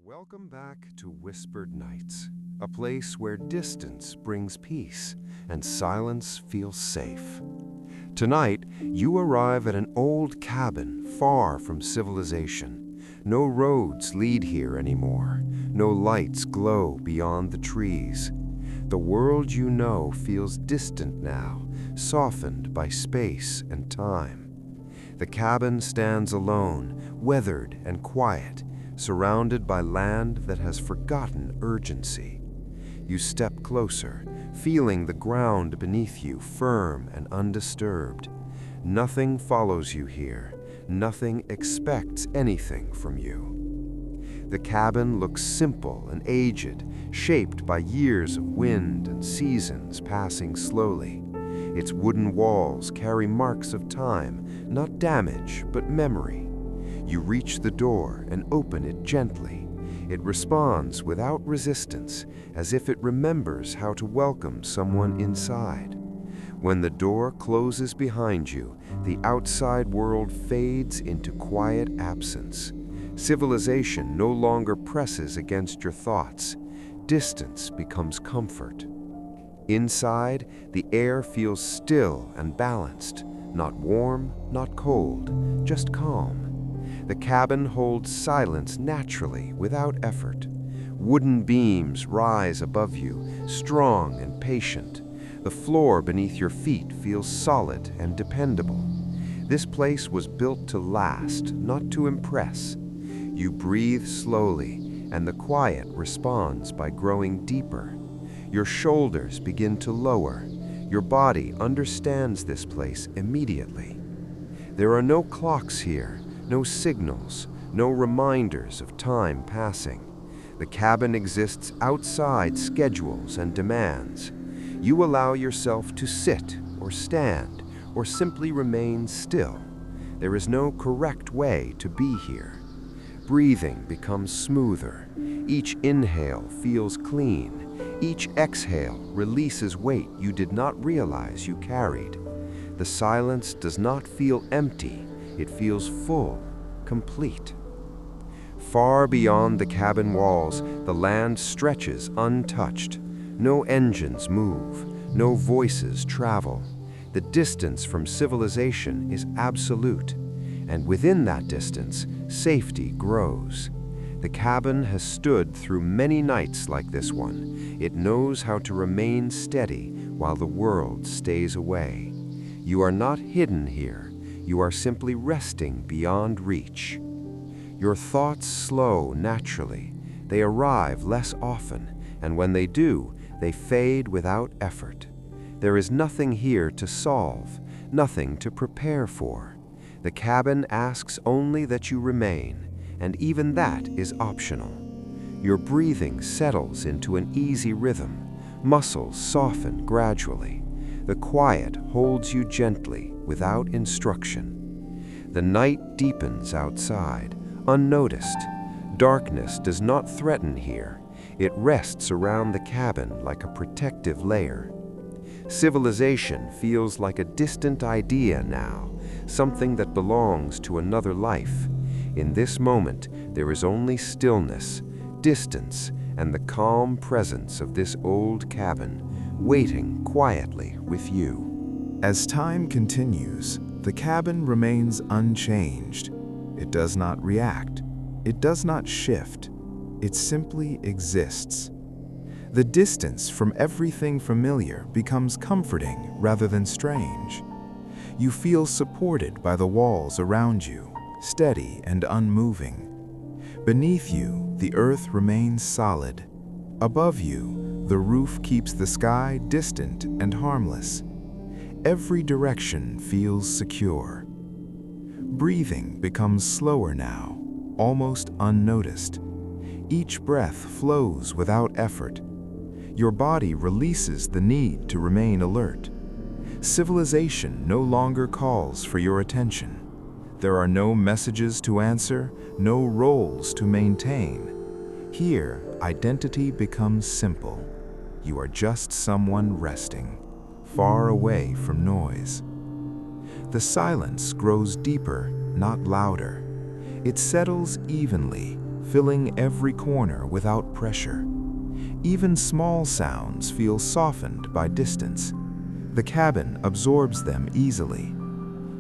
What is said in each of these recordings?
Welcome back to Whispered Nights, a place where distance brings peace and silence feels safe. Tonight, you arrive at an old cabin far from civilization. No roads lead here anymore. No lights glow beyond the trees. The world you know feels distant now, softened by space and time. The cabin stands alone, weathered and quiet, surrounded by land that has forgotten urgency. You step closer, feeling the ground beneath you firm and undisturbed. Nothing follows you here. Nothing expects anything from you. The cabin looks simple and aged, shaped by years of wind and seasons passing slowly. Its wooden walls carry marks of time, not damage, but memory. You reach the door and open it gently. It responds without resistance, as if it remembers how to welcome someone inside. When the door closes behind you, the outside world fades into quiet absence. Civilization no longer presses against your thoughts. Distance becomes comfort. Inside, the air feels still and balanced, not warm, not cold, just calm. The cabin holds silence naturally, without effort. Wooden beams rise above you, strong and patient. The floor beneath your feet feels solid and dependable. This place was built to last, not to impress. You breathe slowly, and the quiet responds by growing deeper. Your shoulders begin to lower. Your body understands this place immediately. There are no clocks here, no signals, no reminders of time passing. The cabin exists outside schedules and demands. You allow yourself to sit or stand or simply remain still. There is no correct way to be here. Breathing becomes smoother. Each inhale feels clean. Each exhale releases weight you did not realize you carried. The silence does not feel empty. It feels full, complete. Far beyond the cabin walls, the land stretches untouched. No engines move, no voices travel. The distance from civilization is absolute, and within that distance, safety grows. The cabin has stood through many nights like this one. It knows how to remain steady while the world stays away. You are not hidden here. You are simply resting beyond reach. Your thoughts slow naturally. They arrive less often, and when they do, they fade without effort. There is nothing here to solve, nothing to prepare for. The cabin asks only that you remain, and even that is optional. Your breathing settles into an easy rhythm. Muscles soften gradually. The quiet holds you gently, without instruction. The night deepens outside, unnoticed. Darkness does not threaten here. It rests around the cabin like a protective layer. Civilization feels like a distant idea now, something that belongs to another life. In this moment, there is only stillness, distance, and the calm presence of this old cabin, waiting quietly with you. As time continues, the cabin remains unchanged. It does not react. It does not shift. It simply exists. The distance from everything familiar becomes comforting rather than strange. You feel supported by the walls around you, steady and unmoving. Beneath you, the earth remains solid. Above you, the roof keeps the sky distant and harmless. Every direction feels secure. Breathing becomes slower now, almost unnoticed. Each breath flows without effort. Your body releases the need to remain alert. Civilization no longer calls for your attention. There are no messages to answer, no roles to maintain. Here, identity becomes simple. You are just someone resting, far away from noise. The silence grows deeper, not louder. It settles evenly, filling every corner without pressure. Even small sounds feel softened by distance. The cabin absorbs them easily.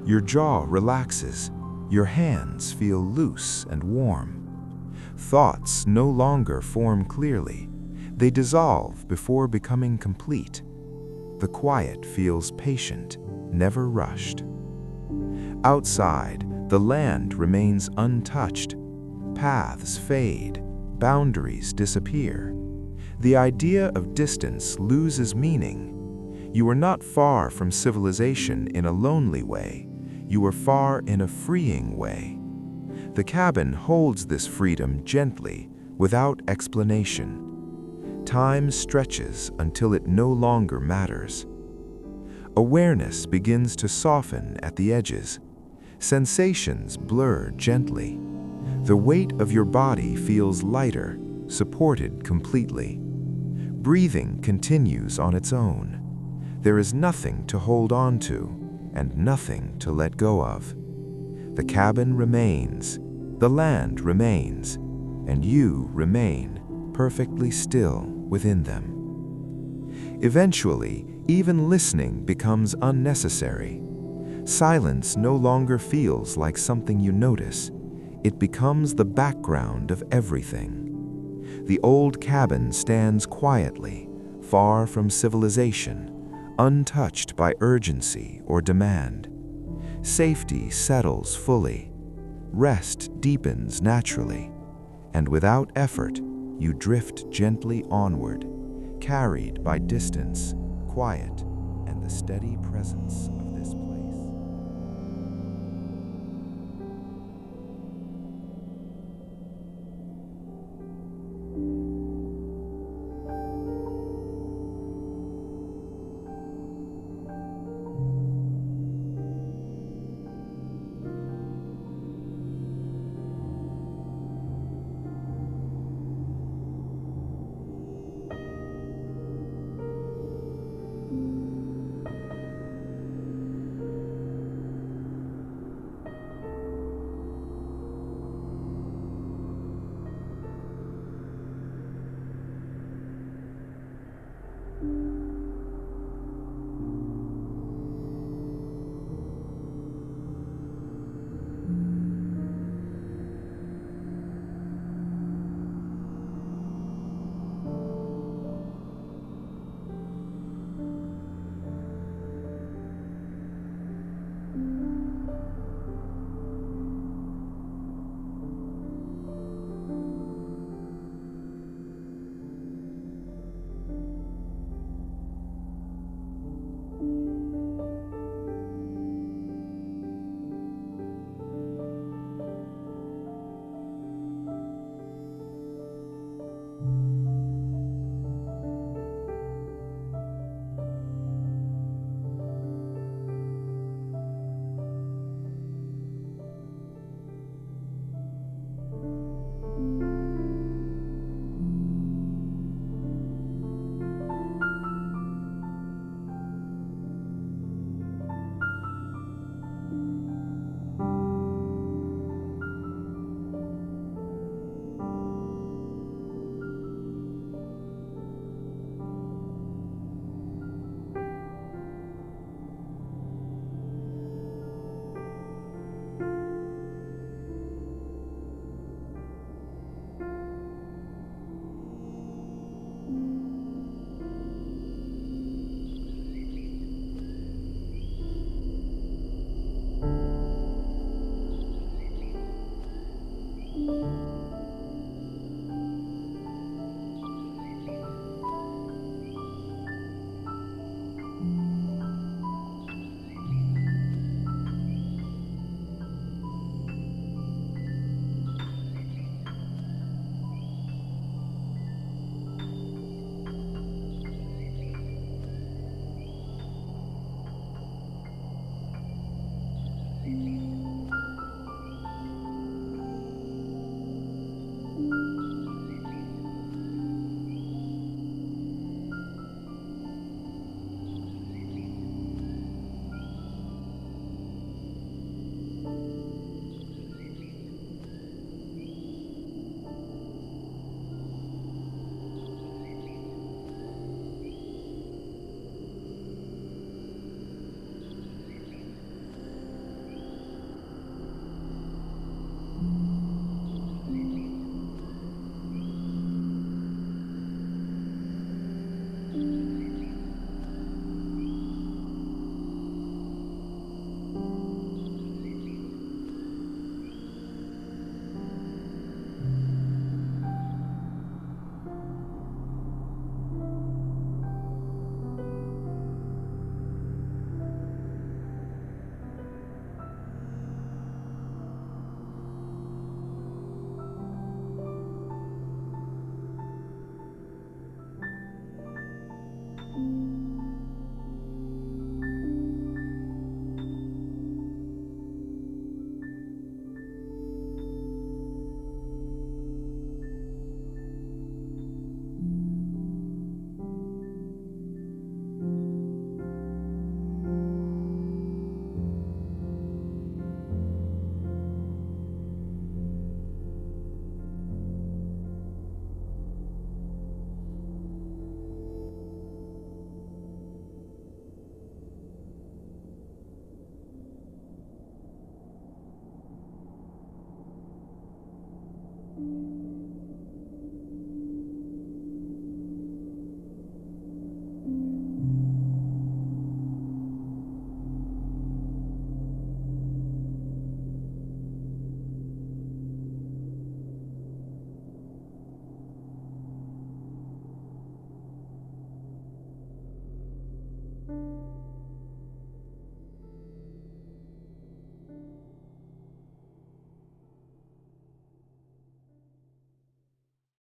Your jaw relaxes. Your hands feel loose and warm. Thoughts no longer form clearly. They dissolve before becoming complete. The quiet feels patient, never rushed. Outside, the land remains untouched. Paths fade, boundaries disappear. The idea of distance loses meaning. You are not far from civilization in a lonely way. You are far in a freeing way. The cabin holds this freedom gently, without explanation. Time stretches until it no longer matters. Awareness begins to soften at the edges. Sensations blur gently. The weight of your body feels lighter, supported completely. Breathing continues on its own. There is nothing to hold on to, and nothing to let go of. The cabin remains, the land remains, and you remain perfectly still within them. Eventually, even listening becomes unnecessary. Silence no longer feels like something you notice. It becomes the background of everything. The old cabin stands quietly, far from civilization, untouched by urgency or demand. Safety settles fully. Rest deepens naturally. And without effort, you drift gently onward, carried by distance, quiet, and the steady presence of